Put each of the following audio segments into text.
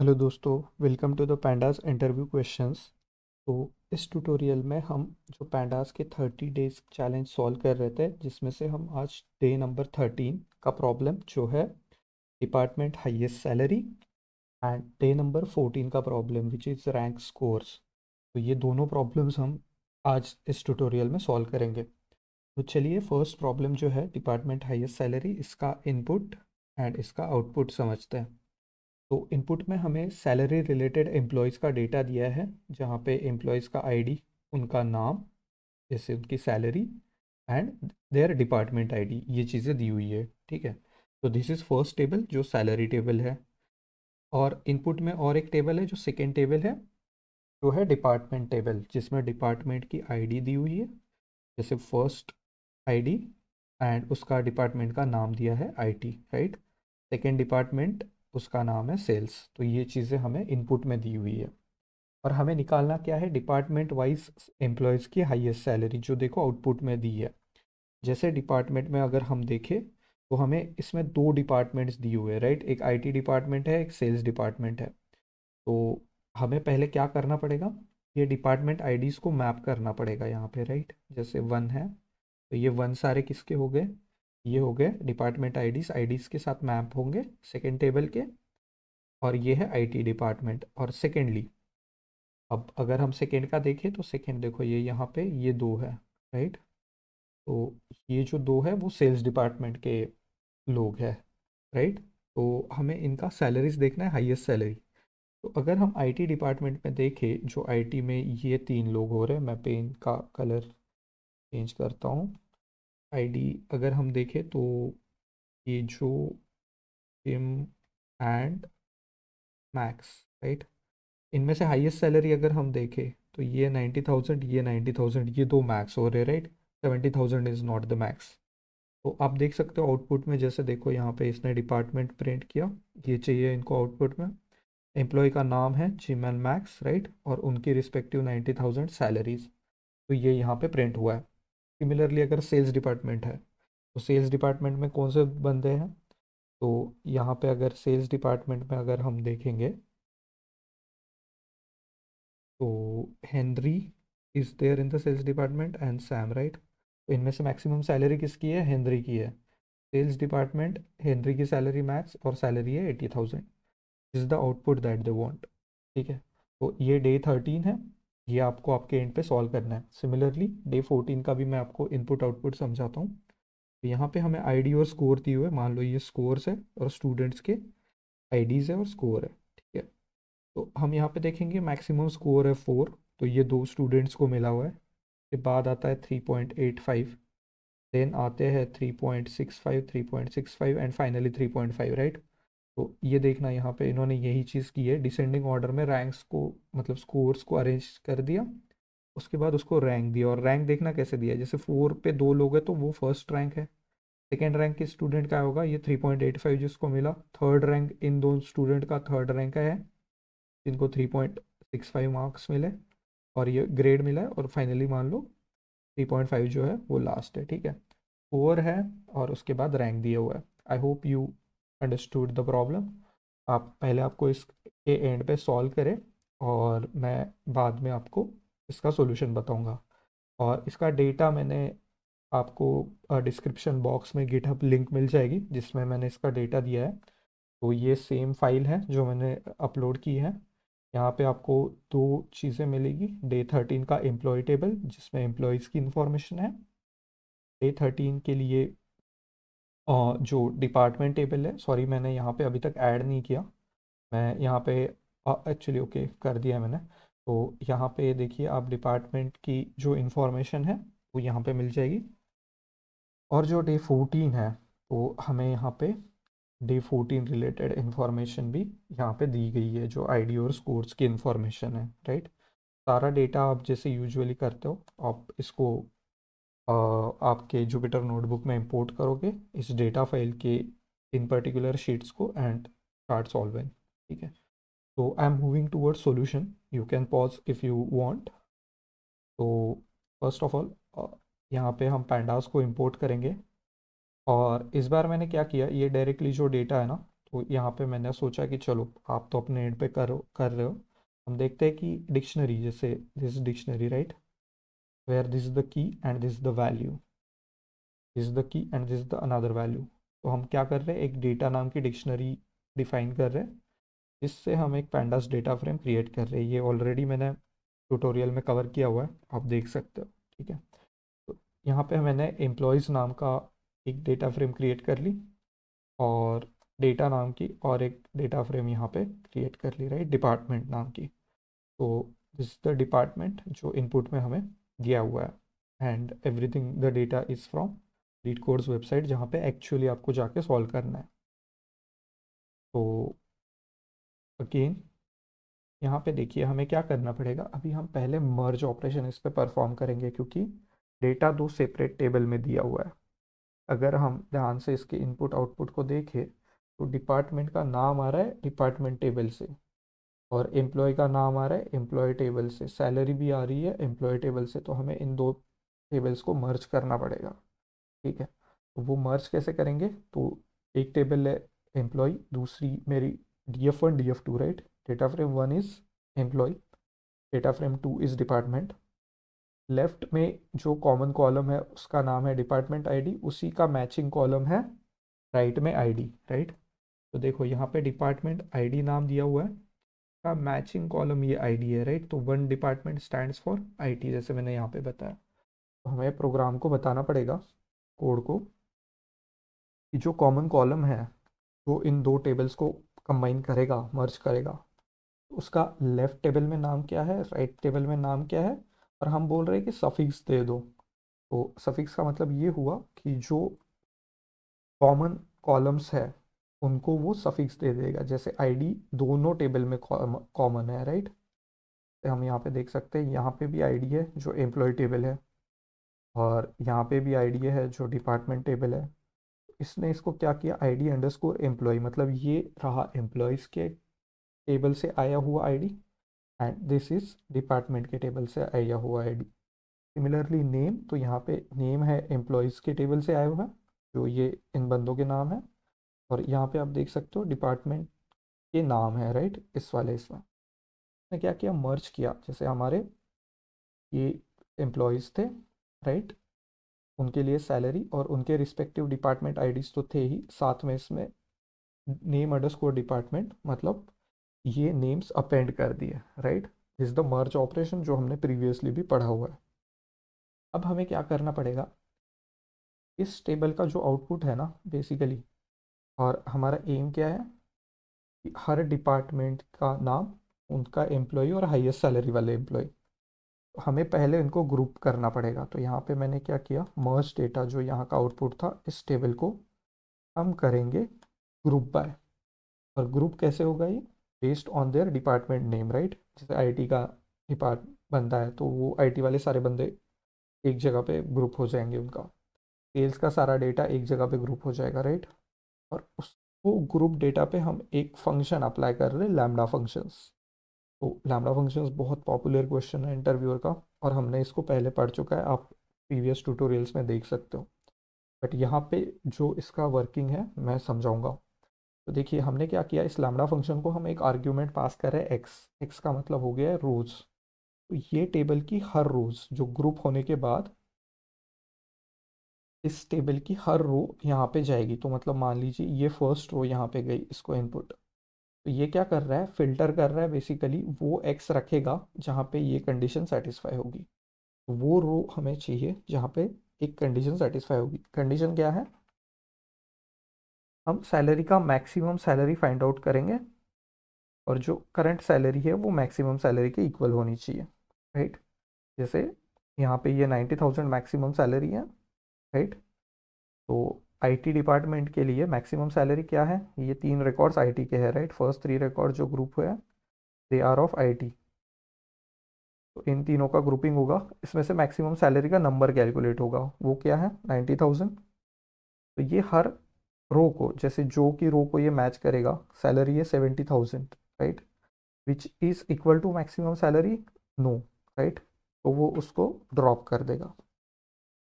Hello दोस्तों, welcome to the pandas interview questions. तो इस ट्यूटोरियल में हम जो पैंडास के 30 डेज चैलेंज सॉल्व कर रहे थे, जिसमें से हम आज डे नंबर 13 का प्रॉब्लम जो है department highest salary and day number 14 का problem which is rank scores. तो ये दोनों प्रॉब्लम्स हम आज इस ट्यूटोरियल में सॉल्व करेंगे। तो चलिए फर्स्ट प्रॉब्लम जो है डिपार्टमेंट हाईएस्ट सैलरी, इसका इनपुट एंड इसका आउटपुट समझते हैं। तो इनपुट में हमें सैलरी रिलेटेड एम्प्लॉयज़ का डेटा दिया है, जहाँ पे एम्प्लॉयज़ का आईडी, उनका नाम, जैसे उनकी salary and there department ID, ये चीज़ें दी हुई है। ठीक है, तो दिस इज़ फर्स्ट टेबल जो सैलरी टेबल है। और इनपुट में और एक टेबल है जो सेकेंड टेबल है, जो है डिपार्टमेंट टेबल, जिसमें डिपार्टमेंट की आईडी दी हुई है, जैसे फर्स्ट आईडी एंड उसका डिपार्टमेंट का नाम दिया है आईटी, राइट। सेकेंड डिपार्टमेंट, उसका नाम है सेल्स। तो ये चीज़ें हमें इनपुट में दी हुई है। और हमें निकालना क्या है, डिपार्टमेंट वाइज एम्प्लॉयज़ की हाईएस्ट सैलरी, जो देखो आउटपुट में दी है। जैसे डिपार्टमेंट में अगर हम देखें तो हमें इसमें दो डिपार्टमेंट्स दिए हुए हैं, राइट। एक आईटी डिपार्टमेंट है, एक सेल्स डिपार्टमेंट है। तो हमें पहले क्या करना पड़ेगा, ये डिपार्टमेंट आईडीज़ को मैप करना पड़ेगा यहाँ पे, राइट। जैसे वन है तो ये वन सारे किसके हो गए, ये हो गए डिपार्टमेंट आईडीज़, आईडीज़ के साथ मैप होंगे सेकेंड टेबल के। और ये है आईटी डिपार्टमेंट। और सेकेंडली, अब अगर हम सेकेंड का देखें तो सेकेंड देखो, ये यहाँ पे ये दो है, राइट। तो ये जो दो है वो सेल्स डिपार्टमेंट के लोग हैं, राइट। तो हमें इनका सैलरीज देखना है, हाईएस्ट सैलरी। तो अगर हम आईटी डिपार्टमेंट में देखें, जो आईटी में ये तीन लोग हो रहे हैं, मैं पेन का कलर चेंज करता हूँ। आईडी अगर हम देखें तो ये जो जिम एंड मैक्स, राइट, इनमें से हाईएस्ट सैलरी अगर हम देखें तो ये 90,000, ये 90,000, ये दो मैक्स हो रहे, right. 70,000 is not the max. तो आप देख सकते हो आउटपुट में, जैसे देखो यहाँ पे इसने डिपार्टमेंट प्रिंट किया, ये चाहिए इनको आउटपुट में। एम्प्लॉय का नाम है जिम एंड मैक्स, राइट, और उनकी रिस्पेक्टिव 90,000 सैलरीज। तो ये यहाँ पे प्रिंट हुआ है। सिमिलरली अगर सेल्स डिपार्टमेंट है तो सेल्स डिपार्टमेंट में कौन से बंदे हैं, तो यहाँ पे अगर सेल्स डिपार्टमेंट में अगर हम देखेंगे तो Henry is there in the sales department and Sam, right. तो इनमें से मैक्सिमम सैलरी किसकी है, हेनरी की है। सेल्स डिपार्टमेंट, हेनरी की सैलरी मैक्स और सैलरी है 80,000। Is the output that they want. ठीक है, तो ये डे 13 है, ये आपको आपके एंड पे सॉल्व करना है। सिमिलरली डे 14 का भी मैं आपको इनपुट आउटपुट समझाता हूँ। तो यहाँ पे हमें आईडी और स्कोर दिए हुए, मान लो ये स्कोर्स है और स्टूडेंट्स के आईडीज़ है और स्कोर है। ठीक है, तो हम यहाँ पे देखेंगे मैक्सिमम स्कोर है 4, तो ये दो स्टूडेंट्स को मिला हुआ है। उसके बाद आता है 3.85, देन आते हैं 3.65, 3.65 एंड फाइनली 3.5, राइट। तो ये देखना, यहाँ पे इन्होंने यही चीज़ की है, डिसेंडिंग ऑर्डर में रैंक्स को, मतलब स्कोर्स को अरेंज कर दिया। उसके बाद उसको रैंक दिया, और रैंक देखना कैसे दिया है, जैसे 4 पे दो लोग हैं तो वो फर्स्ट रैंक है। सेकेंड रैंक किस स्टूडेंट का होगा, ये 3.85 जिसको मिला। थर्ड रैंक इन दो स्टूडेंट का थर्ड रैंक है, जिनको 3.65 मार्क्स मिले और ये ग्रेड मिला है। और फाइनली मान लो 3.5 जो है वो लास्ट है। ठीक है, 4 है और उसके बाद रैंक दिया हुआ है। I hope you understood the problem. आप पहले आपको इसके एंड पे सॉल्व करें और मैं बाद में आपको इसका सॉल्यूशन बताऊंगा। और इसका डेटा मैंने आपको डिस्क्रिप्शन बॉक्स में गिटहब लिंक मिल जाएगी, जिसमें मैंने इसका डेटा दिया है। तो ये सेम फाइल है जो मैंने अपलोड की है। यहाँ पे आपको दो चीज़ें मिलेगी, डे 13 का एम्प्लॉय टेबल जिसमें एम्प्लॉयज़ की इंफॉर्मेशन है। डे 13 के लिए जो डिपार्टमेंट टेबल है, सॉरी मैंने यहाँ पे अभी तक ऐड नहीं किया, मैं यहाँ पे एक्चुअली ओके कर दिया है मैंने। तो यहाँ पे देखिए आप डिपार्टमेंट की जो इंफॉर्मेशन है वो यहाँ पे मिल जाएगी। और जो डे 14 है तो हमें यहाँ पे डे 14 रिलेटेड इंफॉर्मेशन भी यहाँ पे दी गई है, जो आईडी और स्कोर्स की इंफॉर्मेशन है, राइट। सारा डेटा आप जैसे यूजुअली करते हो, आप इसको आपके जुपिटर नोटबुक में इंपोर्ट करोगे इस डेटा फाइल के इन पर्टिकुलर शीट्स को एंड स्टार्ट सॉल्विंग। ठीक है, तो I am moving towards solution, you can pause if you want. तो फर्स्ट ऑफ ऑल यहाँ पे हम पैंडास को इंपोर्ट करेंगे। और इस बार मैंने क्या किया, ये डायरेक्टली जो डेटा है ना, तो यहाँ पे मैंने सोचा कि चलो आप तो अपने एंड पे कर रहे हो, हम देखते हैं कि डिक्शनरी, जैसे this dictionary right, where this is the key and this is the value, this is the key and this is the another value. तो हम क्या कर रहे हैं, एक डेटा नाम की डिक्शनरी डिफाइन कर रहे हैं, जिससे हम एक पैंडास डेटा फ्रेम क्रिएट कर रहे हैं। ये ऑलरेडी मैंने ट्यूटोरियल में कवर किया हुआ है, आप देख सकते हो। ठीक है, तो यहाँ पे मैंने एम्प्लॉयज़ नाम का एक डेटा फ्रेम क्रिएट कर ली, और डेटा नाम की और एक डेटा फ्रेम यहाँ पे क्रिएट कर ली, राइट, डिपार्टमेंट नाम की। तो दिस द डिपार्टमेंट जो इनपुट में हमें दिया हुआ है, and everything the data is from lead codes website, जहाँ पे एक्चुअली आपको जाके सॉल्व करना है। तो अगेन यहाँ पे देखिए हमें क्या करना पड़ेगा, अभी हम पहले मर्ज ऑपरेशन इस पे परफॉर्म करेंगे, क्योंकि डेटा दो सेपरेट टेबल में दिया हुआ है। अगर हम ध्यान से इसके इनपुट आउटपुट को देखें, तो डिपार्टमेंट का नाम आ रहा है डिपार्टमेंट टेबल से, और एम्प्लॉय का नाम आ रहा है एम्प्लॉय टेबल से, सैलरी भी आ रही है एम्प्लॉय टेबल से। तो हमें इन दो टेबल्स को मर्ज करना पड़ेगा। ठीक है, तो वो मर्ज कैसे करेंगे, तो एक टेबल है एम्प्लॉय, दूसरी मेरी DF1 DF2, right, data frame 1 is employ, data frame 2 is department. Left में जो कॉमन कॉलम है उसका नाम है डिपार्टमेंट आईडी, उसी का मैचिंग कॉलम है राइट में आईडी, राइट। तो देखो यहाँ पे डिपार्टमेंट आईडी नाम दिया हुआ है, का मैचिंग कॉलम ये आईडी है, राइट। तो one department stands for IT, जैसे मैंने यहाँ पे बताया। तो हमें प्रोग्राम को बताना पड़ेगा, कोड को, कि जो कॉमन कॉलम है जो इन दो टेबल्स को कंबाइन करेगा, मर्ज करेगा, उसका लेफ्ट टेबल में नाम क्या है, राइट टेबल में नाम क्या है, और हम बोल रहे हैं कि सफिक्स दे दो। तो सफिक्स का मतलब ये हुआ कि जो कॉमन कॉलम्स है उनको वो सफिक्स दे देगा, जैसे आईडी दोनों टेबल में कॉमन है, राइट। हम यहाँ पे देख सकते हैं, यहाँ पे भी आईडी है जो एम्प्लॉय टेबल है, और यहाँ पे भी आईडी है जो डिपार्टमेंट टेबल है। इसने इसको क्या किया, आईडी अंडरस्कोर एम्प्लॉय, मतलब ये रहा एम्प्लॉयज़ के टेबल से आया हुआ ID, and this is department के टेबल से आया हुआ आईडी। सिमिलरली नेम, तो यहाँ पे नेम है एम्प्लॉयज़ के टेबल से आया हुआ है, जो ये इन बंदों के नाम है, और यहाँ पे आप देख सकते हो डिपार्टमेंट के नाम है, राइट, इस वाले इसमें। ने क्या किया, मर्ज किया, जैसे हमारे ये एम्प्लॉयज़ थे, राइट, उनके लिए सैलरी और उनके रिस्पेक्टिव डिपार्टमेंट आईडीज तो थे ही, साथ में इसमें नेम अंडरस्कोर डिपार्टमेंट, मतलब ये नेम्स अपेंड कर दिए, right. Is the merge operation जो हमने प्रीवियसली भी पढ़ा हुआ है। अब हमें क्या करना पड़ेगा, इस टेबल का जो आउटपुट है ना बेसिकली, और हमारा एम क्या है कि हर डिपार्टमेंट का नाम, उनका एम्प्लॉय और हाईएस्ट सैलरी वाले एम्प्लॉय, हमें पहले इनको ग्रुप करना पड़ेगा। तो यहाँ पे मैंने क्या किया, मर्ज डेटा जो यहाँ का आउटपुट था, इस टेबल को हम करेंगे ग्रुप बाय। और ग्रुप कैसे होगा, ये based on their department name, right. जैसे आईटी का डिपार्ट बंदा है तो वो आईटी वाले सारे बंदे एक जगह पे ग्रुप हो जाएंगे, उनका सेल्स का सारा डेटा एक जगह पे ग्रुप हो जाएगा, राइट। और उसको ग्रुप डेटा पे हम एक फंक्शन अप्लाई कर रहे हैं, लैम्डा फंक्शंस। तो लैम्डा फंक्शंस बहुत पॉपुलर क्वेश्चन है इंटरव्यूअर का, और हमने इसको पहले पढ़ चुका है, आप प्रीवियस ट्यूटोरियल्स में देख सकते हो। बट यहाँ पे जो इसका वर्किंग है मैं समझाऊंगा। तो देखिए हमने क्या किया, इस लैम्डा फंक्शन को हम एक आर्ग्यूमेंट पास कर रहे हैं एक्स, एक्स का मतलब हो गया है रोज। तो ये टेबल की हर रोज जो ग्रुप होने के बाद इस टेबल की हर रो यहाँ पे जाएगी, तो मतलब मान लीजिए ये फर्स्ट रो यहाँ पे गई, इसको इनपुट। तो ये क्या कर रहा है, फिल्टर कर रहा है बेसिकली, वो एक्स रखेगा जहाँ पे ये कंडीशन सेटिस्फाई होगी। वो रो हमें चाहिए जहाँ पे एक कंडीशन सेटिस्फाई होगी। कंडीशन क्या है, हम सैलरी का मैक्सिमम सैलरी फाइंड आउट करेंगे, और जो करंट सैलरी है वो मैक्सिमम सैलरी के इक्वल होनी चाहिए, राइट। जैसे यहाँ पे ये 90,000 मैक्सिमम सैलरी है, राइट। तो आईटी डिपार्टमेंट के लिए मैक्सिमम सैलरी क्या है, ये तीन रिकॉर्ड्स आईटी के हैं, राइट। फर्स्ट थ्री रिकॉर्ड जो ग्रुप हुए हैं दे आर ऑफ आईटी। तो इन तीनों का ग्रुपिंग होगा, इसमें से मैक्सिमम सैलरी का नंबर कैलकुलेट होगा, वो क्या है 90,000। तो ये हर रो को, जैसे जो की रो को ये मैच करेगा, सैलरी है 70,000, right, which is equal to maximum salary, no, right. तो वो उसको ड्रॉप कर देगा।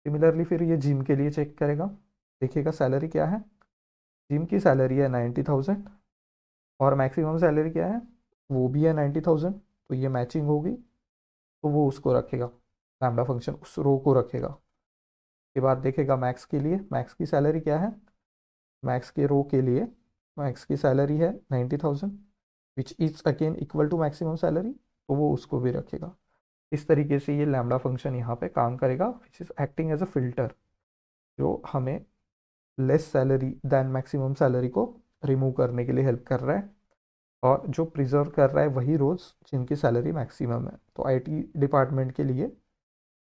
सिमिलरली फिर ये जिम के लिए चेक करेगा, देखिएगा सैलरी क्या है, जिम की सैलरी है 90,000 और मैक्सिमम सैलरी क्या है, वो भी है 90,000, तो ये मैचिंग होगी, तो वो उसको रखेगा, लैम्डा फंक्शन उस रो को रखेगा। के बाद देखेगा मैक्स के लिए, मैक्स की सैलरी क्या है, मैक्स के रो के लिए मैक्स की सैलरी है 90,000 which is again equal to maximum salary, तो वो उसको भी रखेगा। इस तरीके से ये लैम्डा फंक्शन यहाँ पे काम करेगा, which is acting as a filter, जो हमें less salary than maximum salary को रिमूव करने के लिए हेल्प कर रहा है, और जो प्रिजर्व कर रहा है वही रोल्स जिनकी सैलरी मैक्सिमम है। तो आईटी डिपार्टमेंट के लिए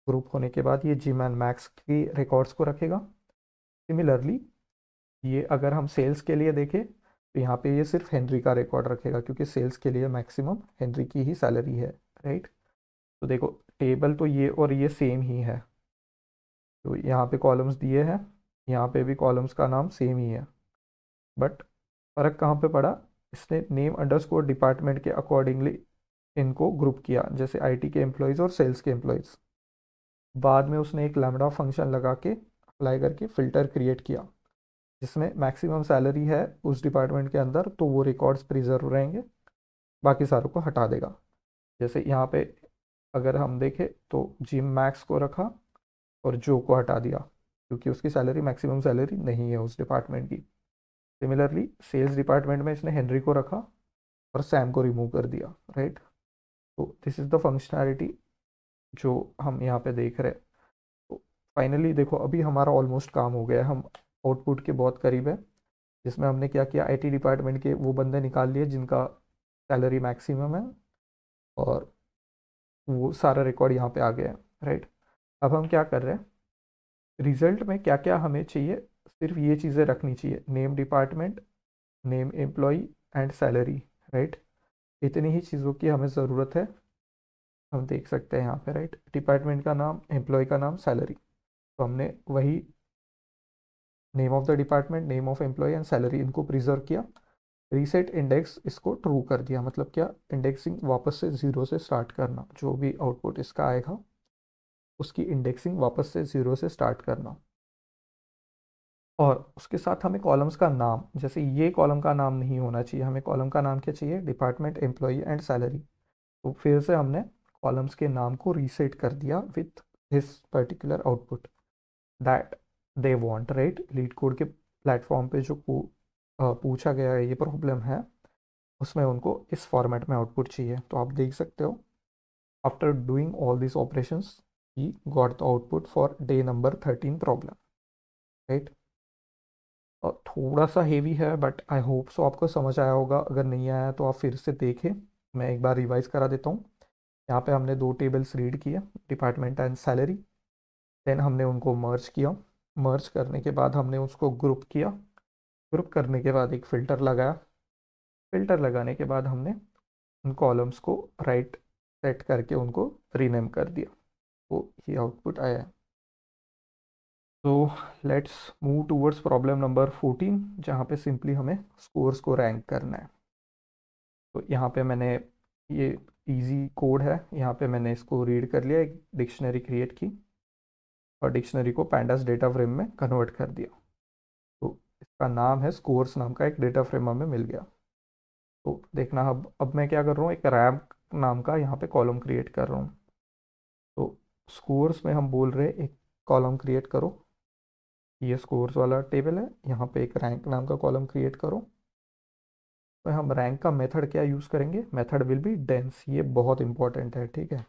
ग्रुप होने के बाद ये जिम एंड मैक्स की रिकॉर्ड्स को रखेगा। सिमिलरली ये अगर हम सेल्स के लिए देखें तो यहाँ पे ये सिर्फ हेनरी का रिकॉर्ड रखेगा, क्योंकि सेल्स के लिए मैक्सिमम हेनरी की ही सैलरी है, राइट। तो देखो टेबल तो ये और ये सेम ही है, तो यहाँ पे कॉलम्स दिए हैं, यहाँ पे भी कॉलम्स का नाम सेम ही है, बट फ़र्क कहाँ पे पड़ा, इसने नेम अंडरस्कोर डिपार्टमेंट के अकॉर्डिंगली इनको ग्रुप किया, जैसे आईटी के एम्प्लॉयज़ और सेल्स के एम्प्लॉयज़। बाद में उसने एक लैम्डा फंक्शन लगा के अप्लाई करके फ़िल्टर क्रिएट किया, जिसमें मैक्सिमम सैलरी है उस डिपार्टमेंट के अंदर, तो वो रिकॉर्ड्स प्रिजर्व रहेंगे, बाकी सारों को हटा देगा। जैसे यहाँ पे अगर हम देखें तो जिम मैक्स को रखा और जो को हटा दिया, क्योंकि उसकी सैलरी मैक्सिमम सैलरी नहीं है उस डिपार्टमेंट की। सिमिलरली सेल्स डिपार्टमेंट में इसने हेनरी को रखा और सैम को रिमूव कर दिया, राइट। तो दिस इज़ द फंक्शनैलिटी जो हम यहाँ पे देख रहे हैं। तो फाइनली देखो अभी हमारा ऑलमोस्ट काम हो गया है, हम आउटपुट के बहुत करीब है, जिसमें हमने क्या किया, आईटी डिपार्टमेंट के वो बंदे निकाल लिए जिनका सैलरी मैक्सिमम है, और वो सारा रिकॉर्ड यहाँ पे आ गया है, राइट। अब हम क्या कर रहे हैं, रिजल्ट में क्या क्या हमें चाहिए, सिर्फ ये चीज़ें रखनी चाहिए, name department, name employ and salary, right. इतनी ही चीज़ों की हमें ज़रूरत है, हम देख सकते हैं यहाँ पे, राइट। डिपार्टमेंट का नाम, एम्प्लॉय का नाम, सैलरी, तो हमने वही name of the department, name of employ and salary इनको प्रिजर्व किया। रीसेट इंडेक्स इसको ट्रू कर दिया, मतलब क्या, इंडेक्सिंग वापस से ज़ीरो से स्टार्ट करना, जो भी आउटपुट इसका आएगा उसकी इंडेक्सिंग वापस से ज़ीरो से स्टार्ट करना। और उसके साथ हमें कॉलम्स का नाम, जैसे ये कॉलम का नाम नहीं होना चाहिए, हमें कॉलम का नाम क्या चाहिए, डिपार्टमेंट, एम्प्लॉय एंड सैलरी। तो फिर से हमने कॉलम्स के नाम को रीसेट कर दिया with this particular output that they want, right. Leet code के प्लेटफॉर्म पे जो पूछा गया है ये प्रॉब्लम है, उसमें उनको इस फॉर्मेट में आउटपुट चाहिए। तो आप देख सकते हो, after doing all this operations he got the output for day number 13 problem, right. और थोड़ा सा हेवी है, बट आई होप सो आपको समझ आया होगा, अगर नहीं आया तो आप फिर से देखें, मैं एक बार रिवाइज करा देता हूँ। यहाँ पे हमने दो टेबल्स रीड किए, डिपार्टमेंट एंड सैलरी, देन हमने उनको मर्ज किया, मर्ज करने के बाद हमने उसको ग्रुप किया, ग्रुप करने के बाद एक फ़िल्टर लगाया, फ़िल्टर लगाने के बाद हमने उन कॉलम्स को राइट सेट करके उनको रीनेम कर दिया, तो ये आउटपुट आया है। तो let's move towards problem number 14, जहाँ पे सिंपली हमें स्कोर्स को रैंक करना है। तो यहाँ पे मैंने, ये इजी कोड है, यहाँ पे मैंने इसको रीड कर लिया, एक डिक्शनरी क्रिएट की और डिक्शनरी को पैंडास डेटा फ्रेम में कन्वर्ट कर दिया। तो इसका नाम है स्कोर्स, नाम का एक डेटा फ्रेम हमें मिल गया। तो देखना, अब मैं क्या कर रहा हूँ, एक रैंक नाम का यहाँ पे कॉलम क्रिएट कर रहा हूँ। तो स्कोर्स में हम बोल रहे एक कॉलम क्रिएट करो, ये स्कोर्स वाला टेबल है, यहाँ पे एक रैंक नाम का कॉलम क्रिएट करो। तो हम रैंक का मेथड क्या यूज़ करेंगे, मेथड विल बी डेंस, ये बहुत इंपॉर्टेंट है, ठीक है।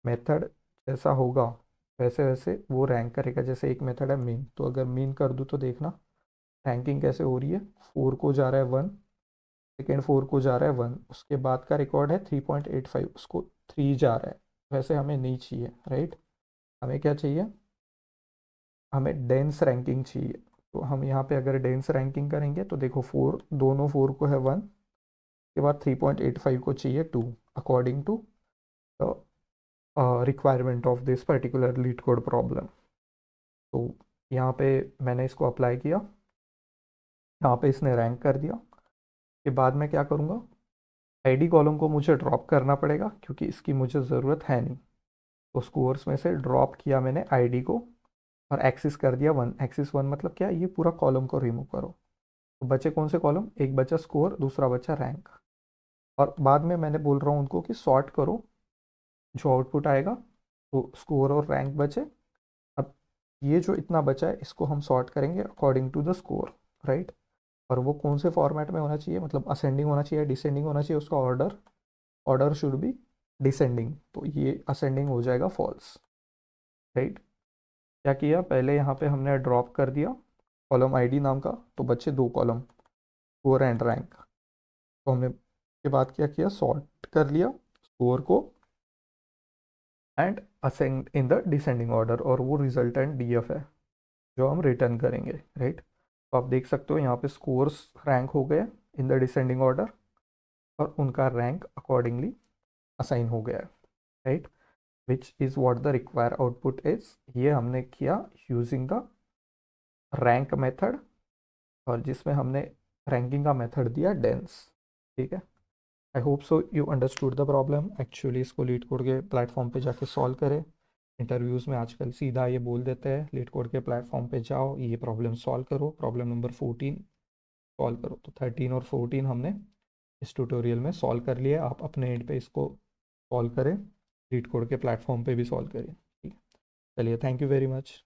मेथड जैसा होगा वैसे वैसे वो रैंक करेगा, जैसे एक मेथड है मीन, तो अगर मीन कर दूँ तो देखना रैंकिंग कैसे हो रही है, 4 को जा रहा है 1, सेकेंड 4 को जा रहा है 1, उसके बाद का रिकॉर्ड है 3.85, उसको 3 जा रहा है। वैसे हमें नहीं चाहिए, राइट। हमें क्या चाहिए, हमें डेंस रैंकिंग चाहिए। तो हम यहाँ पे अगर डेंस रैंकिंग करेंगे तो देखो 4, दोनों 4 को है 1, के बाद 3.85 को चाहिए 2, according to the requirement of this particular LeetCode problem. तो यहाँ पे मैंने इसको अप्लाई किया, यहाँ पे इसने रैंक कर दिया। के बाद मैं क्या करूँगा, आईडी कॉलम को मुझे ड्रॉप करना पड़ेगा, क्योंकि इसकी मुझे ज़रूरत है नहीं। तो स्कोर्स में से ड्रॉप किया मैंने आईडी को और एक्सिस कर दिया 1, एक्सिस 1 मतलब क्या, ये पूरा कॉलम को रिमूव करो। तो बचे कौन से कॉलम, एक बचा स्कोर, दूसरा बचा रैंक। और बाद में मैंने बोल रहा हूँ उनको कि सॉर्ट करो, जो आउटपुट आएगा तो स्कोर और रैंक बचे। अब ये जो इतना बचा है इसको हम सॉर्ट करेंगे according to the score, right. और वो कौन से फॉर्मेट में होना चाहिए, मतलब असेंडिंग होना चाहिए, डिसेंडिंग होना चाहिए उसका order, order should be descending, तो ये असेंडिंग हो जाएगा फॉल्स, राइट। क्या किया, पहले यहाँ पे हमने ड्रॉप कर दिया कॉलम आईडी नाम का, तो बचे दो कॉलम, स्कोर एंड रैंक। तो हमने के बाद क्या किया, सॉर्ट कर लिया स्कोर को and ascend in the descending order, और वो रिजल्टेंट डीएफ है जो हम रिटर्न करेंगे, राइट। तो आप देख सकते हो यहाँ पे स्कोर्स रैंक हो गए इन द डिसेंडिंग ऑर्डर, और उनका रैंक अकॉर्डिंगली असाइन हो गया है, right. Which is what the require output is, ये हमने किया यूजिंग द रैंक मेथड, और जिसमें हमने रैंकिंग का मेथड दिया डेंस, ठीक है। I hope so you understood the problem. Actually इसको लीड कोड के प्लेटफॉर्म पे जाके सॉल्व करें। इंटरव्यूज़ में आजकल सीधा ये बोल देते हैं लीड कोड के प्लेटफॉर्म पे जाओ, ये प्रॉब्लम सॉल्व करो, प्रॉब्लम नंबर 14 सॉल्व करो। तो 13 और 14 हमने इस ट्यूटोरियल में सॉल्व कर लिया। आप अपने एंड पे इसको सॉल्व करें, लीड कोड के प्लेटफॉर्म पे भी सॉल्व करें, ठीक है। चलिए, थैंक यू वेरी मच।